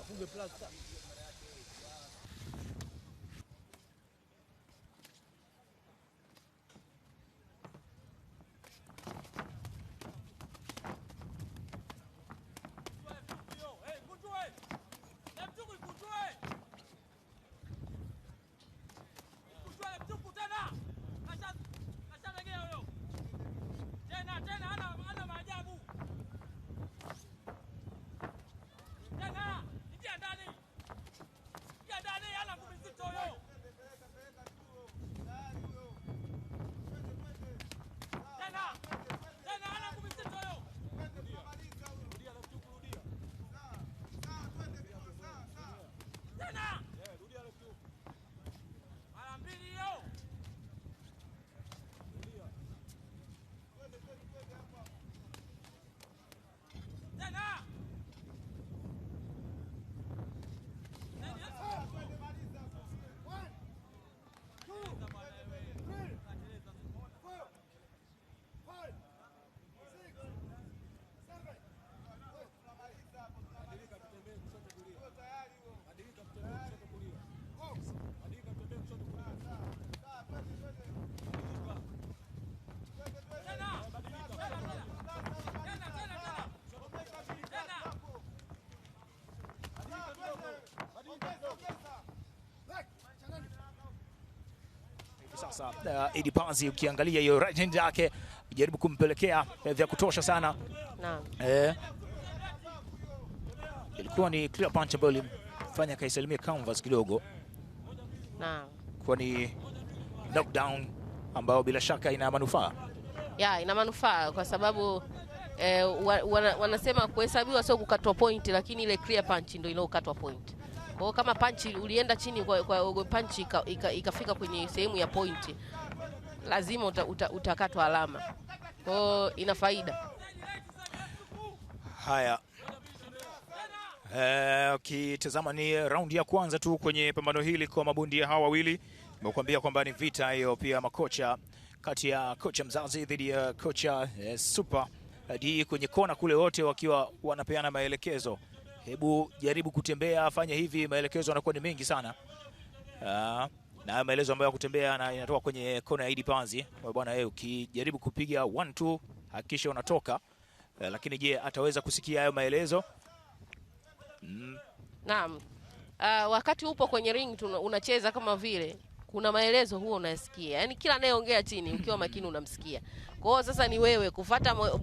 afunge plasta. Sasa Idi Panzi ukiangalia hiyo right hand yake jaribu kumpelekea vya kutosha sana. Naam. Ilikuwa ni clear punch ambayo ilimfanya kaisalimia canvas kidogo. Naam. Kwa ni knockdown ambayo bila shaka ina manufaa. Ya, ina manufaa kwa sababu wanasema kuhesabiwa sio kukatwa point, lakini ile clear punch ndio inayokatwa point. Kwa hiyo kama punch ulienda chini kwa punch ikafika kwenye sehemu ya point, lazima utakatwa alama. Kwa hiyo ina faida. Haya. Ukitazama ni raundi ya kwanza tu kwenye pambano hili kwa mabondia hawa wawili. Nimekuambia kwamba ni vita hiyo pia makocha kati ya kocha mzazi dhidi ya kocha Super D kwenye kona kule, wote wakiwa wanapeana maelekezo. Hebu jaribu kutembea, fanya hivi, maelekezo yanakuwa ni mengi sana. Na maelezo ambayo ya kutembea na inatoka kwenye kona ya Idi Panzi. Bwana wewe ukijaribu kupiga 1-2 hakikisha unatoka. Lakini je, ataweza kusikia hayo maelezo? Naam. Wakati upo kwenye ring unacheza kama vile kuna maelezo huo unasikia. Yaani kila anayeongea chini ukiwa makini unamsikia. Kwa hiyo sasa ni wewe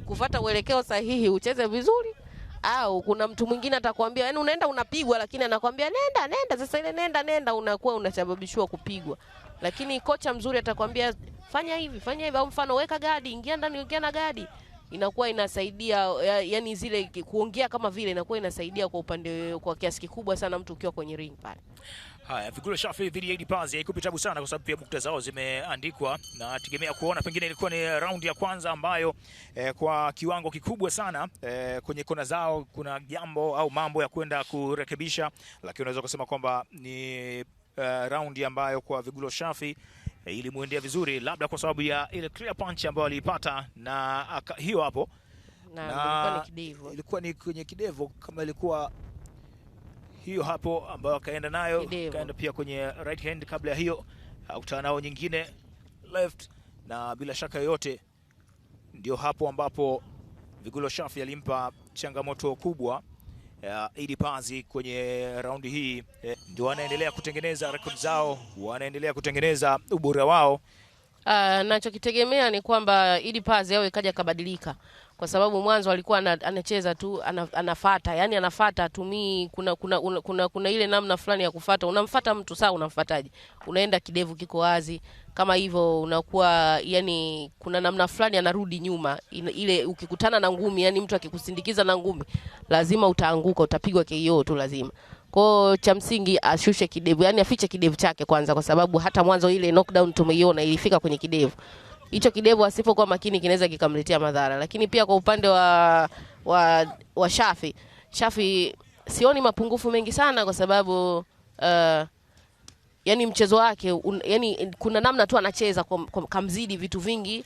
kufuata uelekeo sahihi ucheze vizuri, au kuna mtu mwingine atakwambia yani unaenda unapigwa, lakini anakwambia nenda. Sasa ile nenda unakuwa unasababishwa kupigwa. Lakini kocha mzuri atakwambia fanya hivi, au mfano weka gadi, ingia na gadi. Inakuwa inasaidia, yani zile kuongea kama vile inakuwa inasaidia kwa upande kwa kiasi kikubwa sana mtu ukiwa kwenye ring pale. Haya, Vigula Shafi dhidi ya Idi Panzi haikupi tabu sana kwa sababu pia bukta zao zimeandikwa, na tegemea kuona pengine ilikuwa ni raundi ya kwanza ambayo kwa kiwango kikubwa sana kwenye kona zao kuna jambo au mambo ya kwenda kurekebisha, lakini unaweza kusema kwamba ni raundi ambayo kwa Vigula Shafi ilimuendea vizuri, labda kwa sababu ya ile clear punch ambayo aliipata na hiyo hapo na ilikuwa ni kwenye kidevo, kama ilikuwa hiyo hapo ambayo kaenda nayo kaenda pia kwenye right hand. Kabla ya hiyo akutana nao nyingine left, na bila shaka yoyote ndio hapo ambapo Vigula Shafi alimpa changamoto kubwa Idi Panzi kwenye raundi hii. Ndio wanaendelea kutengeneza rekodi zao, wanaendelea kutengeneza ubora wao. Nachokitegemea ni kwamba Idi Panzi yao ikaja kabadilika, kwa sababu mwanzo alikuwa anacheza tu anafuata, yani anafuata atumii kuna ile namna fulani ya kufuata. Unamfuata mtu sawa, unamfuataje? Unaenda kidevu kiko wazi kama hivyo, unakuwa yani kuna namna fulani anarudi nyuma ile. Ukikutana na ngumi, yani mtu akikusindikiza na ngumi lazima utaanguka, utapigwa KO tu lazima. Kwa cha msingi ashushe kidevu, yani afiche kidevu chake kwanza, kwa sababu hata mwanzo ile knockdown tumeiona ilifika kwenye kidevu. Hicho kidevu asipokuwa makini kinaweza kikamletea madhara. Lakini pia kwa upande wa Shafi sioni mapungufu mengi sana, kwa sababu yani mchezo wake yani kuna namna tu anacheza kamzidi vitu vingi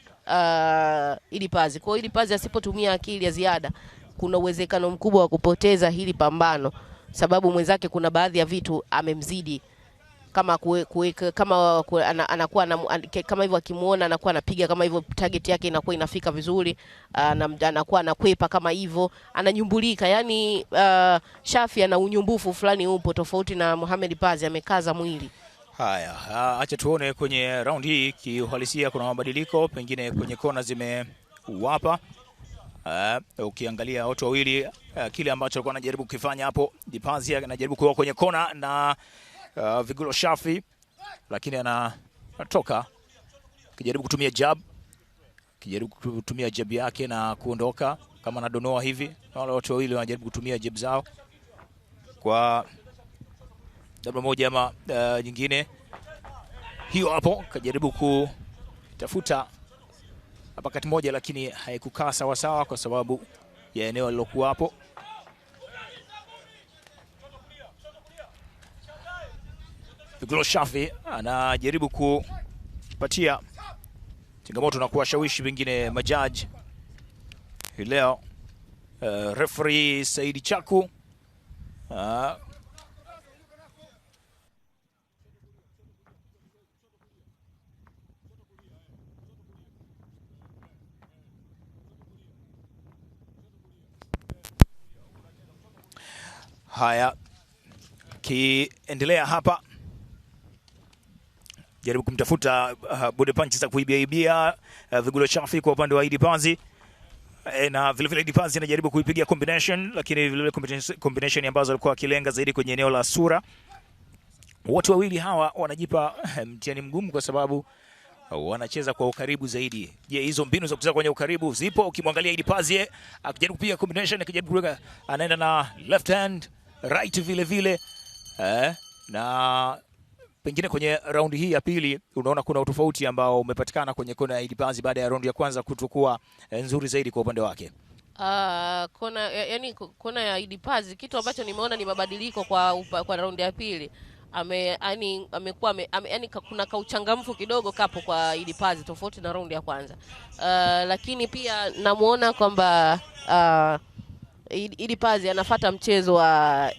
Idi Panzi. Kwa hiyo Idi Panzi asipotumia akili ya ziada kuna uwezekano mkubwa wa kupoteza hili pambano. sababu mwenzake kuna baadhi ya vitu amemzidi, kama anakuwa kama hivyo, akimuona anakuwa anapiga kama hivyo, target yake inakuwa inafika vizuri, anakuwa anakwepa kama hivyo, ananyumbulika. Yani Shafi ana unyumbufu fulani upo, tofauti na Mohamed Pazi, amekaza mwili. Haya, acha tuone kwenye round hii kiuhalisia kuna mabadiliko pengine kwenye kona zimewapa. Ukiangalia watu wawili kile ambacho alikuwa anajaribu kukifanya hapo, Dipazi anajaribu kuwa kwenye kona na Vigulo Shafi, lakini anatoka kijaribu kutumia jab yake na kuondoka kama anadonoa hivi. Wale watu wawili wanajaribu kutumia jab zao kwa dabla moja ama nyingine. Hiyo hapo kajaribu kutafuta hapa kati moja, lakini haikukaa sawa sawa kwa sababu ya eneo lilokuwa hapo. Vigulo Shafi anajaribu kupatia changamoto na kuwashawishi wengine majaji hii leo. Referee Saidi Chaku haya kiendelea hapa, jaribu kumtafuta body punch za kuibia Vigulo Shafi kwa upande wa Idi Pazi, na vile vile Idi Pazi anajaribu kuipiga combination, lakini vile vile combination ambazo alikuwa akilenga zaidi kwenye eneo la sura. Watu wawili hawa wanajipa mtihani mgumu kwa sababu wanacheza kwa ukaribu zaidi. Je, hizo mbinu za kucheza kwenye ukaribu zipo? Ukimwangalia Idi Pazi akijaribu kupiga combination, akijaribu kuweka, anaenda na left hand right vile vile, na pengine kwenye raundi hii ya pili unaona kuna utofauti ambao umepatikana kwenye kona ya Idi Pazi baada ya raundi ya kwanza kutokuwa nzuri zaidi kwa upande wake. Kona ya Idi Pazi, kitu ambacho nimeona ni mabadiliko kwa raundi ya pili. Kuna kauchangamfu kidogo kapo kwa Idi Pazi tofauti na raundi ya kwanza. Lakini pia namuona kwamba Idi Pazi anafuata mchezo wa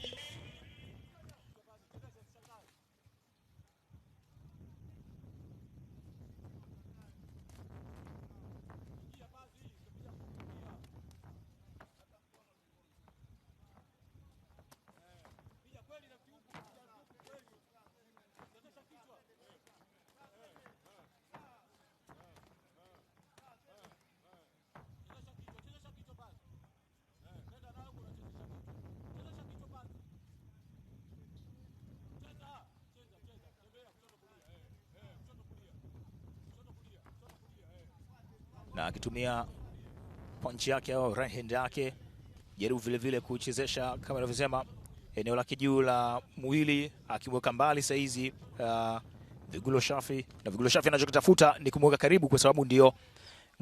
na akitumia punch yake au right hand yake, jaribu vile vile kuchezesha kama nilivyosema eneo la juu la mwili, akimweka mbali saizi Vigulo Shafi, na Vigulo Shafi anachokitafuta ni kumweka karibu kwa sababu ndio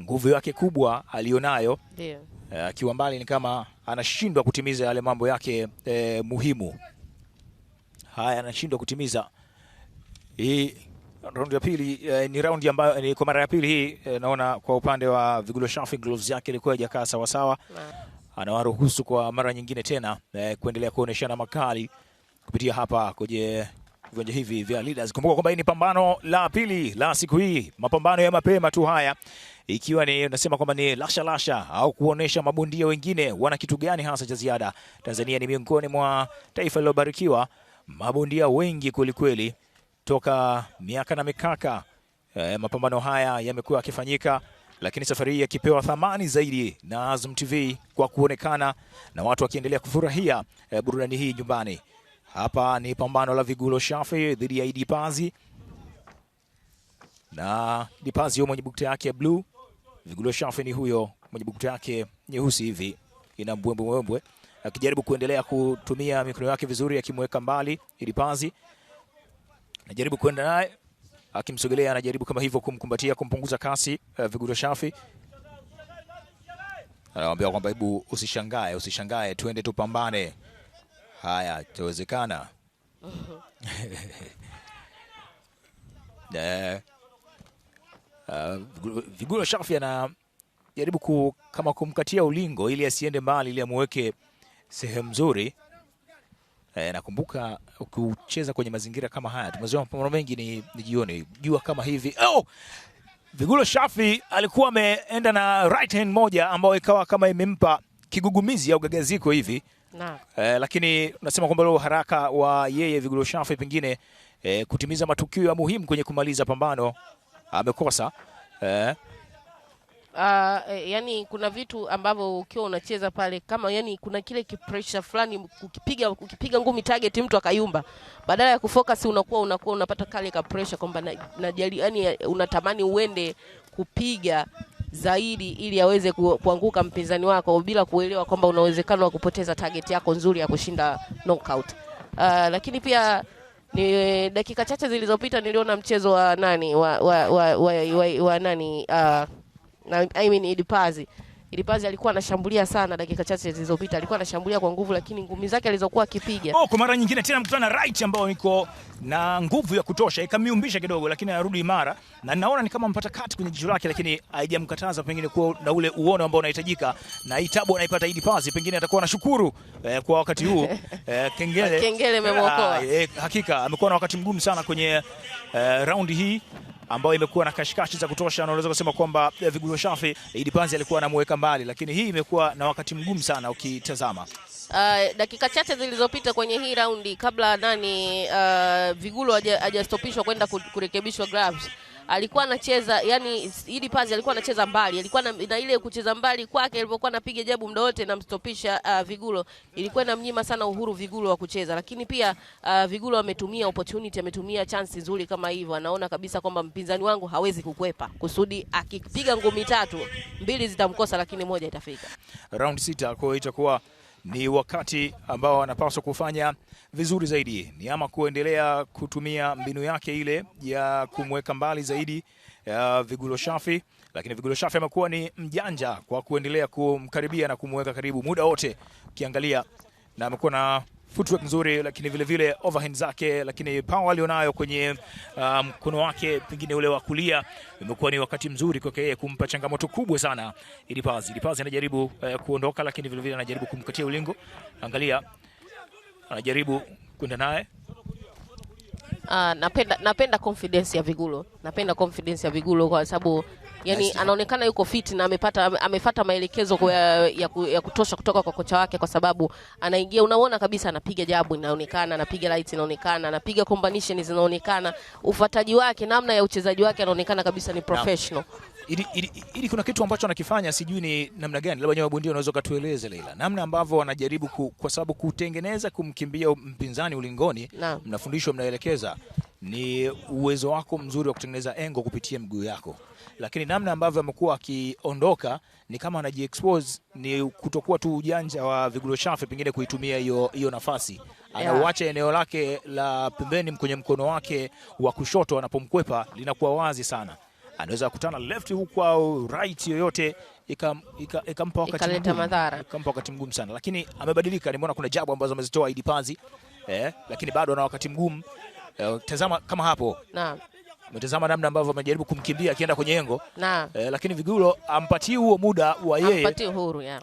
nguvu yake kubwa alionayo. Ndio. Akiwa mbali ni kama anashindwa kutimiza yale mambo yake muhimu. Haya, anashindwa kutimiza. Hii round ya pili ni round ambayo ni kwa mara ya pili hii naona kwa upande wa Vigulo Shafi gloves yake ilikuwa haijakaa sawa sawa. Anawaruhusu kwa mara nyingine tena kuendelea kuoneshana makali kupitia hapa kwenye viwanja hivi vya Leaders. Kumbuka kwamba hii ni pambano la pili la siku hii, mapambano ya mapema tu haya, ikiwa ni nasema kwamba ni lasha au kuonesha mabondia wengine wana kitu gani hasa cha ziada. Tanzania ni miongoni mwa taifa lilobarikiwa mabondia wengi kweli kweli toka miaka na mikaka. Mapambano haya yamekuwa yakifanyika, lakini safari hii yakipewa thamani zaidi na Azam TV kwa kuonekana na watu wakiendelea kufurahia burudani hii nyumbani. Hapa ni pambano la Vigulo Shafi dhidi ya Idi Pazi, na Idi Pazi mwenye bukta yake ya blue, Vigulo Shafi ni huyo mwenye bukta yake nyeusi hivi ina mbwembwe, akijaribu kuendelea kutumia mikono yake vizuri, akimweka mbali Idi Pazi, anajaribu kwenda naye, akimsogelea, anajaribu kama hivyo kumkumbatia, kumpunguza kasi Vigulo Shafi. Anamwambia kwamba hebu usishangae, twende tupambane. Haya, itawezekana. Vigulo Shafi anajaribu kama kumkatia ulingo ili asiende mbali, ili amweke sehemu nzuri. Nakumbuka ukicheza kwenye mazingira kama haya, tumezoea mapambano mengi ni jioni, jua kama hivi. Vigulo Shafi alikuwa ameenda na right hand moja ambayo ikawa kama imempa kigugumizi au gagaziko hivi. Lakini unasema kwamba leo haraka wa yeye Vigulo Shafi pengine kutimiza matukio ya muhimu kwenye kumaliza pambano amekosa. Yani kuna vitu ambavyo ukiwa unacheza pale kama yani kuna kile pressure fulani ukipiga ngumi target mtu akayumba, badala ya kufocus unakuwa unapata kale ka pressure kwamba yani unatamani uende kupiga zaidi ili aweze kuanguka mpinzani wako bila kuelewa kwamba una uwezekano wa kupoteza target yako nzuri ya kushinda knockout. Lakini pia ni dakika chache zilizopita niliona mchezo wa nani wa nani Idipazi alikuwa anashambulia sana dakika chache zilizopita, alikuwa anashambulia kwa nguvu, lakini ngumi zake alizokuwa akipiga kwa mara nyingine tena mkutana na right ambao iko na nguvu ya kutosha, ikamiumbisha kidogo, lakini anarudi imara, na naona ni kama mpata kati kwenye jicho lake, lakini haijamkataza pengine kuwa na ule uono ambao unahitajika, na itabu anaipata Idipazi, pengine atakuwa anashukuru kwa wakati huu. Kengele imemuokoa. Hakika amekuwa na wakati mgumu sana kwenye raundi hii ambayo imekuwa na kashikashi za kutosha, na unaweza kusema kwamba Vigulo Shafi Idipazi alikuwa anamweka mbali, lakini hii imekuwa na wakati mgumu sana ukitazama. Dakika chache zilizopita kwenye hii raundi kabla Vigulo hajastopishwa kwenda kurekebishwa gloves, alikuwa anacheza yani Idipazi alikuwa anacheza mbali, alikuwa na ile kucheza mbali kwake alipokuwa anapiga jabu muda wote na mstopisha Vigulo, ilikuwa inamnyima sana uhuru Vigulo wa kucheza. Lakini pia Vigulo ametumia opportunity, ametumia chance nzuri kama hivyo, anaona kabisa kwamba mpinzani wangu hawezi kukwepa, kusudi akipiga ngumi 3, 2 zitamkosa lakini moja itafika. Round 6 kwa itakuwa ni wakati ambao anapaswa kufanya vizuri zaidi, ni ama kuendelea kutumia mbinu yake ile ya kumweka mbali zaidi ya Vigulo Shafi, lakini Vigulo Shafi amekuwa ni mjanja kwa kuendelea kumkaribia na kumweka karibu muda wote ukiangalia, na amekuwa na footwork nzuri, lakini vile vile overhand zake, lakini power alionayo kwenye mkono wake pengine ule wa kulia imekuwa ni wakati mzuri kwake yeye kumpa changamoto kubwa sana Idipazi. Idipazi anajaribu kuondoka, lakini vile vile anajaribu kumkatia ulingo. Angalia, anajaribu kwenda naye. Napenda confidence ya Vigulo. Napenda confidence ya Vigulo kwa sababu yani anaonekana yuko fit na amefuata maelekezo ya kutosha kutoka kwa kocha wake, kwa sababu anaingia, unaona kabisa anapiga jabu inaonekana, anapiga lights inaonekana, anapiga combination zinaonekana, ufuataji wake, namna ya uchezaji wake anaonekana kabisa ni professional. Ili kuna kitu ambacho anakifanya, sijui ni namna gani, labda nyewe bondia unaweza kutueleza Leila, namna ambavyo wanajaribu kwa sababu kutengeneza kumkimbia mpinzani ulingoni, mnafundishwa, mnaelekeza, ni uwezo wako mzuri wa kutengeneza engo kupitia mguu yako, lakini namna ambavyo amekuwa akiondoka ni kama anajiexpose, ni kutokuwa tu ujanja wa Vigulo Shafi pengine kuitumia hiyo nafasi. Anauacha eneo lake la pembeni kwenye mkono wake wa kushoto, anapomkwepa linakuwa wazi sana, anaweza kukutana left huko au right yoyote ikampa wakati mgumu sana, lakini amebadilika. Nimeona kuna jabu ambazo amezitoa Idipazi, lakini bado ana wakati mgumu. Tazama kama hapo. Naam. Umetazama namna ambavyo amejaribu kumkimbia akienda kwenye engo. Lakini Vigulo ampatie huo muda wa yeye. Ampatie uhuru ya.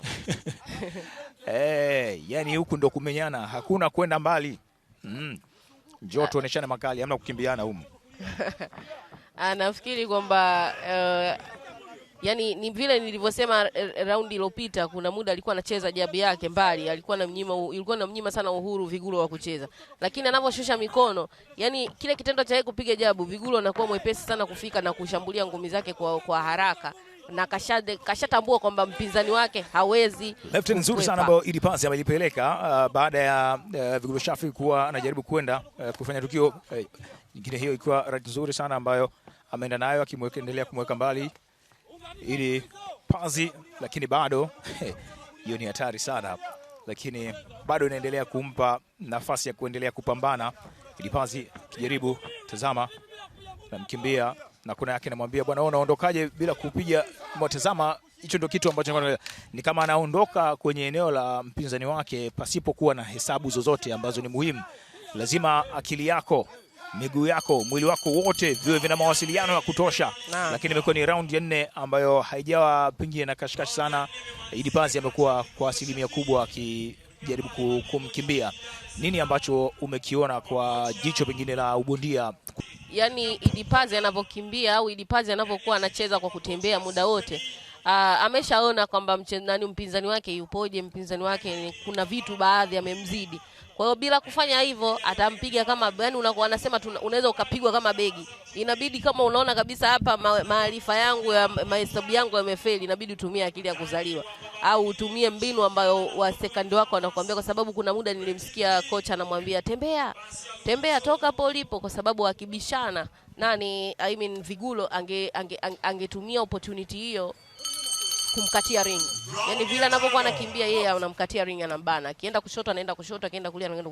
Yani huku ndo kumenyana, hakuna kwenda mbali. Njoo tuoneshane makali, hamna kukimbiana humu. Nafikiri kwamba yani ni vile nilivyosema raundi iliyopita, kuna muda alikuwa anacheza jabu yake mbali, ilikuwa inamnyima sana uhuru Vigulo wa kucheza, lakini anaposhusha mikono, yani kile kitendo cha yeye kupiga jabu, Vigulo anakuwa mwepesi sana kufika na kushambulia ngumi zake kwa haraka, na kashatambua kwamba mpinzani wake hawezi. Left nzuri sana ambayo Idipazi amelipeleka baada ya Vigulo Shafi kuwa anajaribu kwenda kufanya tukio nyingine, hiyo ikiwa right nzuri sana ambayo ameenda nayo, akimwendelea kumweka mbali Idipazi, lakini bado hiyo ni hatari sana, lakini bado inaendelea kumpa nafasi ya kuendelea kupambana. Idipazi kijaribu, tazama, namkimbia na kuna yake namwambia, bwana wewe unaondokaje bila kupiga? Mtazama, hicho ndio kitu ambacho ni kama anaondoka kwenye eneo la mpinzani wake pasipokuwa na hesabu zozote ambazo ni muhimu. Lazima akili yako, miguu yako, mwili wako wote viwe vina mawasiliano ya kutosha. Lakini imekuwa ni round ya 4 ambayo haijawa pengine na kashikashi sana. Idipazi amekuwa kwa asilimia kubwa akijaribu kumkimbia. Nini ambacho umekiona kwa jicho pengine la ubondia? Yani Idi Pazi anapokimbia au Idi Pazi anapokuwa anacheza kwa kutembea muda wote, ameshaona kwamba mpinzani wake yupoje, mpinzani wake kuna vitu baadhi amemzidi. Kwa hiyo bila kufanya hivyo atampiga kama, yani wanasema unaweza ukapigwa kama begi. Inabidi kama unaona kabisa hapa maarifa yangu ya mahesabu yangu yamefeli, inabidi utumie akili ya kuzaliwa au utumie mbinu ambayo wa second wako anakuambia, kwa sababu kuna muda nilimsikia kocha anamwambia tembea toka hapo ulipo, kwa sababu akibishana Vigulo angetumia opportunity hiyo kumkatia ring. Yani vile anapokuwa anakimbia yeye anamkatia ring, anambana. Akienda kushoto anaenda kushoto, akienda kulia anaenda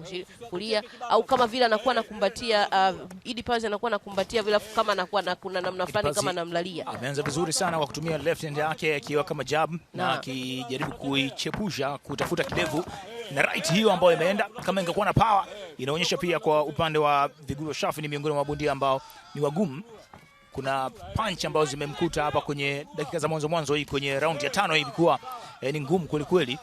kulia, au kama vile anakuwa anakumbatia Idi Pazi anakuwa anakumbatia vile kama anakuwa kuna namna fulani kama anamlalia. Ameanza vizuri sana kwa kutumia left hand yake akiwa kama jab na akijaribu kuichepusha kutafuta kidevu na right hiyo ambayo imeenda. Kama ingekuwa na power inaonyesha pia kwa upande wa Vigulo Shafi ni miongoni mwa mabondia ambao ni wagumu. Kuna punch ambazo zimemkuta hapa kwenye dakika za mwanzo hii kwenye round ya 5 ilikuwa ni ngumu kweli kweli.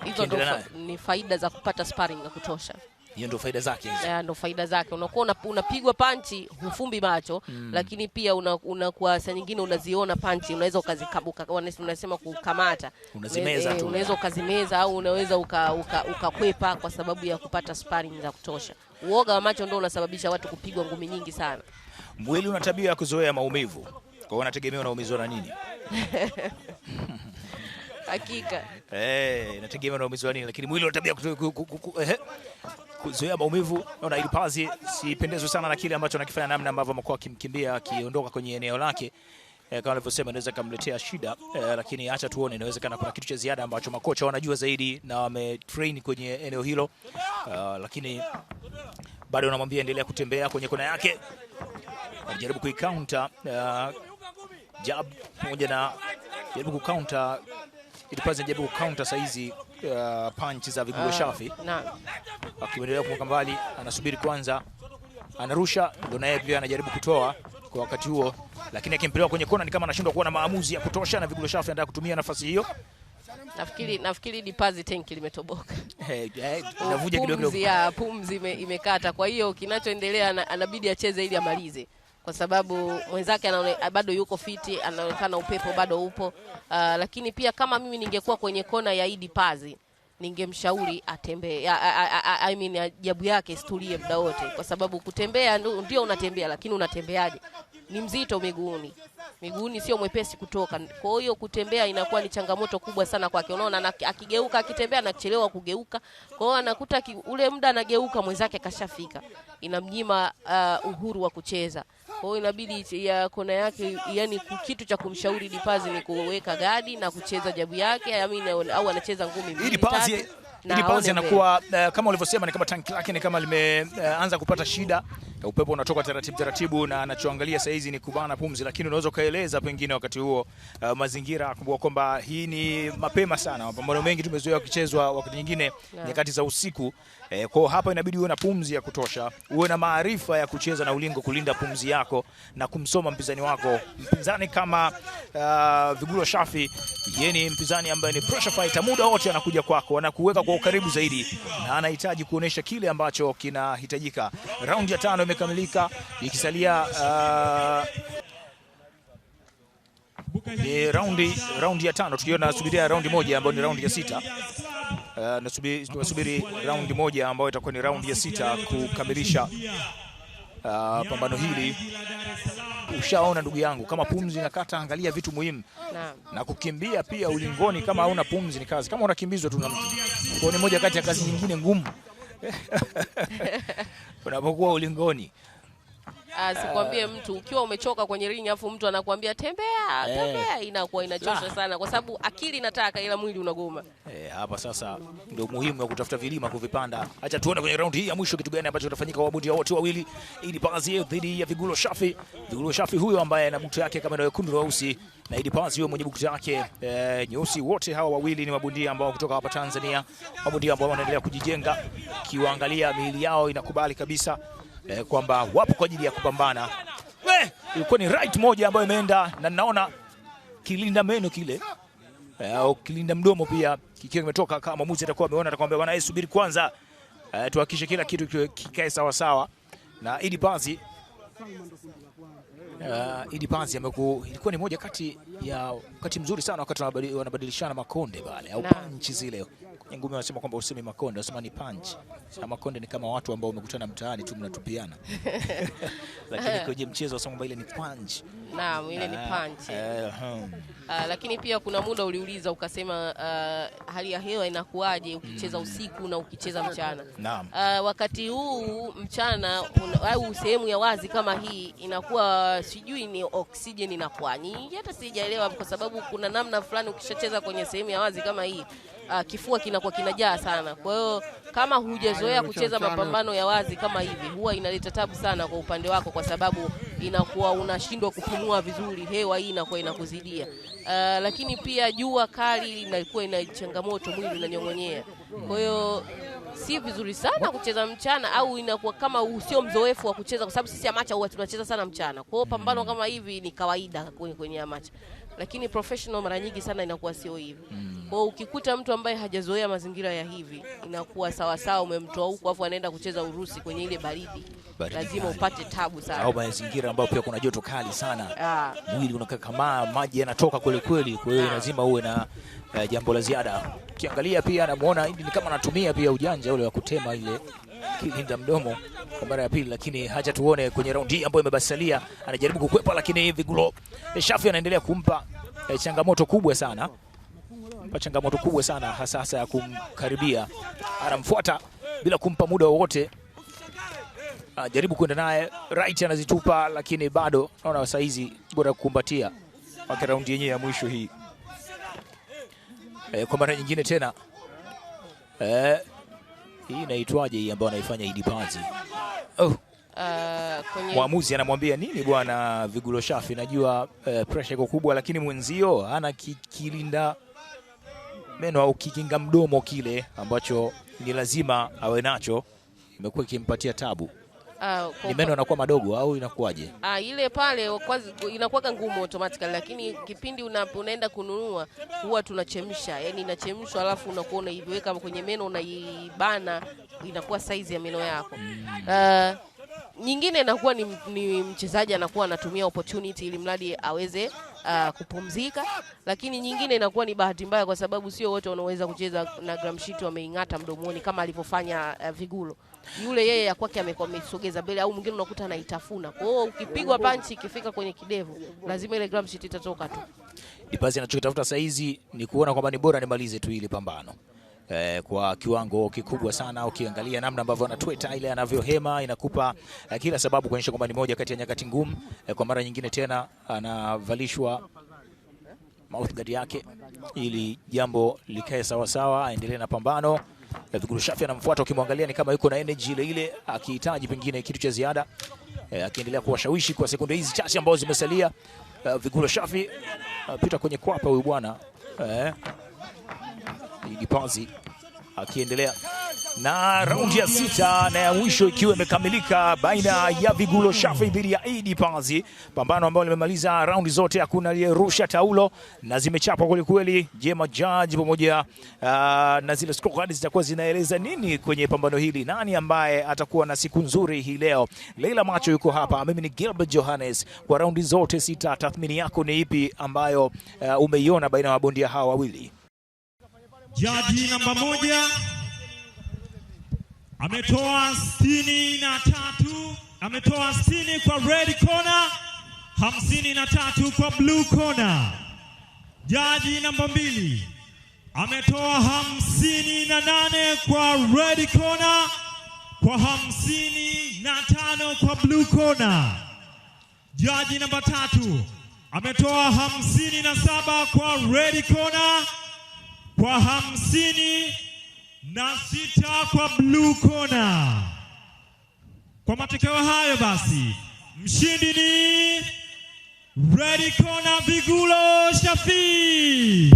Hizo ni faida za kupata sparring ya kutosha. Hiyo ndio faida zake hizo. Ndio faida zake. Unakuwa unapigwa panchi hufumbi macho, lakini pia unakuwa saa nyingine unaziona panchi, unaweza ukazikabuka, unasema kukamata. Unazimeza tu. Unaweza ukazimeza au unaweza ukakwepa kwa sababu ya kupata sparring za kutosha. Uoga wa macho ndio unasababisha watu kupigwa ngumi nyingi sana. Mwili una tabia ya kuzoea maumivu. Kwa hiyo unategemea unaumizwa na nini? Hakika. Inategemea unaumizwa nini, lakini mwili una tabia kuzoea maumivu. Naona Idi Pazi sipendezwe sana na kile ambacho anakifanya, namna ambavyo amekuwa akimkimbia akiondoka kwenye eneo lake. Kama alivyosema inaweza kumletea shida, lakini acha tuone, inawezekana kuna kitu cha ziada ambacho makocha wanajua zaidi na wametrain kwenye eneo hilo. Lakini bado anamwambia endelea kutembea kwenye kona yake. Anajaribu kuicounter jab moja na jaribu kucounter Idi Pazi, anajaribu kucounter saizi punch za Vigulo Shafi. Akiendelea kumweka mbali, anasubiri kwanza, anarusha, ndio naye pia anajaribu kutoa kwa wakati huo, lakini akimpeleka kwenye kona ni kama anashindwa kuwa na maamuzi ya kutosha, na Vigulo Shafi anataka kutumia nafasi hiyo. Nafikiri Idi Pazi tenki limetoboka. Inavuja kidogo. Pumzi imekata. Kwa hiyo kinachoendelea anabidi acheze ili amalize, kwa sababu mwenzake bado yuko fiti, anaonekana upepo bado upo. Lakini pia kama mimi ningekuwa kwenye kona ya Idi Pazi, ningemshauri atembee. Jabu yake situlie muda wote, kwa sababu kutembea ndio unatembea, lakini unatembeaje? Ni mzito miguuni sio mwepesi kutoka. Kwa hiyo kutembea inakuwa ni changamoto kubwa sana kwake. Unaona akigeuka, akitembea anachelewa kugeuka. Kwa hiyo anakuta ule muda anageuka mwenzake kashafika. Inamnyima uhuru wa kucheza. Kwa hiyo inabidi ya kona yake, yani kitu cha kumshauri Idi Pazi ni kuweka gadi na kucheza jabu yake, au anacheza ngumi mbili tatu. Idi Pazi anakuwa kama ulivyosema, ni kama tanki lake ni kama limeanza kupata shida. Upepo unatoka taratibu na anachoangalia saa hizi ni kubana pumzi, lakini unaweza kaeleza pengine wakati huo mazingira kumbuka kwamba hii ni mapema sana. Mapambano mengi tumezoea kuchezwa wakati nyingine nyakati za usiku. Kwa hapa inabidi uwe na pumzi ya kutosha, uwe na maarifa ya kucheza na ulingo, kulinda pumzi yako na kumsoma mpinzani wako. Mpinzani kama Vigulo Shafi, yeye ni mpinzani ambaye ni pressure fighter, muda wote anakuja kwako, anakuweka kwa ukaribu zaidi na anahitaji kuonesha kile ambacho kinahitajika. Round ya 5 imekamilika, ikisalia ni round ya 5, tukiona nasubiria round moja ambayo ni round ya 6. Tunasubiri round moja ambayo itakuwa ni round ya 6 kukamilisha pambano hili. Ushaona ndugu yangu, kama pumzi inakata, angalia vitu muhimu. Na kukimbia pia ulingoni, kama hauna pumzi ni kazi. Kama unakimbizwa tu na mtu, kwa ni moja kati ya kazi nyingine ngumu unapokuwa ulingoni. Sikwambie mtu ukiwa umechoka kwenye ring afu mtu anakuambia tembea, inakuwa inachosha sana, kwa sababu akili inataka ila mwili unagoma. Hapa sasa ndio muhimu wa kutafuta vilima kuvipanda. Acha tuone kwenye round hii ya mwisho kitu gani ambacho kitafanyika kwa bondia wote wawili. Idi Pazi dhidi ya Vigulo Shafi. Vigulo Shafi huyo ambaye ana bukta yake kama nyekundu na nyeusi, na Idi Pazi huyo mwenye bukta yake nyeusi. Wote hawa wawili ni mabondia ambao kutoka hapa Tanzania, mabondia ambao wanaendelea kujijenga. Kiwaangalia miili yao inakubali kabisa kwamba wapo kwa ajili ya kupambana. Ilikuwa ni right moja ambayo imeenda, na naona kilinda meno kile au kilinda mdomo pia kikiwa kimetoka, kama mwamuzi atakuwa ameona atakwambia bwana, subiri kwanza, tuhakikishe kila kitu kikae sawa sawa. Na Idi Pazi ilikuwa ni moja kati mzuri sana wakati wanabadilishana makonde pale au punch zile. Ngumi wanasema kwamba usemi makonde, wasema ni punch. Sasa makonde ni kama watu ambao wamekutana mtaani tu mnatupiana. Lakini kwenye mchezo wasema kwamba ile ni punch. Naam, ile ni punch. Lakini pia kuna muda uliuliza ukasema hali ya hewa inakuwaje ukicheza usiku na ukicheza mchana. Naam. Wakati huu mchana au sehemu ya wazi kama hii inakuwa sijui ni oxygen inakuwa nyingi, hata sijaelewa, kwa sababu kuna namna fulani ukishacheza kwenye sehemu ya wazi kama hii kifua kinakuwa kinajaa sana. Kwa hiyo kama hujazoea kucheza mapambano ya wazi kama hivi, huwa inaleta tabu sana kwa upande wako, kwa sababu inakuwa unashindwa kupumua vizuri, hewa hii inakuwa inakuzidia. Lakini pia jua kali inakuwa ina changamoto, mwili unanyong'onyea. Kwa hiyo si vizuri sana kucheza mchana, au inakuwa kama usio mzoefu wa kucheza, kwa sababu sisi amacha huwa tunacheza sana mchana. Kwa hiyo pambano kama hivi ni kawaida kwenye amacha. Lakini professional mara nyingi sana inakuwa sio hivi. Kwa ukikuta mtu ambaye hajazoea mazingira ya hivi, inakuwa sawa sawa umemtoa huko afu anaenda kucheza Urusi kwenye ile baridi. Lazima upate tabu sana. Au mazingira ambayo pia kuna joto kali sana. Mwili unakaa kama maji yanatoka kweli kweli, kwa hiyo lazima uwe na jambo la ziada. Ukiangalia pia anamuona ni kama anatumia pia ujanja ule wa kutema ile kilinda mdomo kwa mara ya pili, lakini hacha tuone kwenye raundi hii ambayo imebasalia. Anajaribu kukwepa, lakini Vigulo Shafi anaendelea kumpa changamoto kubwa sana. Changamoto kubwa sana hasa ya kumkaribia. Anamfuata bila kumpa muda wowote. Anajaribu kwenda naye, right anazitupa, lakini bado naona saizi bora kukumbatia kwa raundi yenyewe ya mwisho hii. Kwa mara nyingine tena hii inaitwaje hii ambayo anaifanya Idi Pazi? Mwamuzi anamwambia nini bwana Vigulo Shafi? Najua pressure iko kubwa, lakini mwenzio ana kilinda meno au kikinga mdomo kile ambacho ni lazima awe nacho, imekuwa ikimpatia tabu. Ni meno yanakuwa madogo au inakuwaje? Ile pale kwanza inakuwa ngumu automatically, lakini kipindi unaenda kununua huwa tunachemsha, yani inachemshwa, alafu unakuwa unaiweka kwenye meno, unaibana, inakuwa size ya meno yako. Nyingine inakuwa ni mchezaji anakuwa anatumia opportunity ili mradi aweze kupumzika, lakini nyingine inakuwa ni bahati mbaya, kwa sababu sio wote wanaweza kucheza na Gramsci wameingata mdomoni kama alivyofanya Vigulo. Yule yeye ya kwake amesogeza mbele, au mwingine unakuta anaitafuna. Kwa hiyo ukipigwa punch ikifika kwenye kidevu, lazima ile Gramsci itatoka tu. Dipazi anachotafuta saa hizi ni kuona kwamba ni bora nimalize tu ile pambano. Kwa kiwango kikubwa sana. Ukiangalia namna ambavyo anatweta ile anavyohema, inakupa kila sababu kuonyesha kwamba ni moja kati ya nyakati ngumu. Kwa mara nyingine tena anavalishwa mouth guard yake ili jambo likae sawa sawa, aendelee na pambano. Vigulo Shafi anamfuata, ukimwangalia ni kama yuko na energy ile akihitaji pengine kitu cha ziada, akiendelea kuwashawishi kwa sekunde hizi chache ambazo zimesalia. Vigulo Shafi pita kwenye kwapa huyu bwana Idi Pazi akiendelea na raundi ya 6 na ya mwisho ikiwa imekamilika baina ya Vigulo Shafi dhidi ya Idi Pazi, pambano ambalo limemaliza raundi zote, hakuna aliyerusha taulo na zimechapwa kweli kweli. Je, majaji pamoja na zile scorecards zitakuwa zinaeleza nini kwenye pambano hili? Nani ambaye atakuwa na siku nzuri hii leo? Leila Macho yuko hapa, mimi ni Gilbert Johannes. Kwa raundi zote 6, tathmini yako ni ipi ambayo umeiona baina ya mabondia hawa wawili? Jaji namba 1 ametoa 63, ametoa 60 kwa red corner, 53 kwa blue corner. Jaji namba 2 ametoa 58 kwa red corner, kwa 55 kwa blue corner. Jaji namba 3 ametoa 57 kwa red corner, kwa 56 kwa blue corner. Kwa matokeo hayo basi, mshindi ni red corner Vigulo Shafi.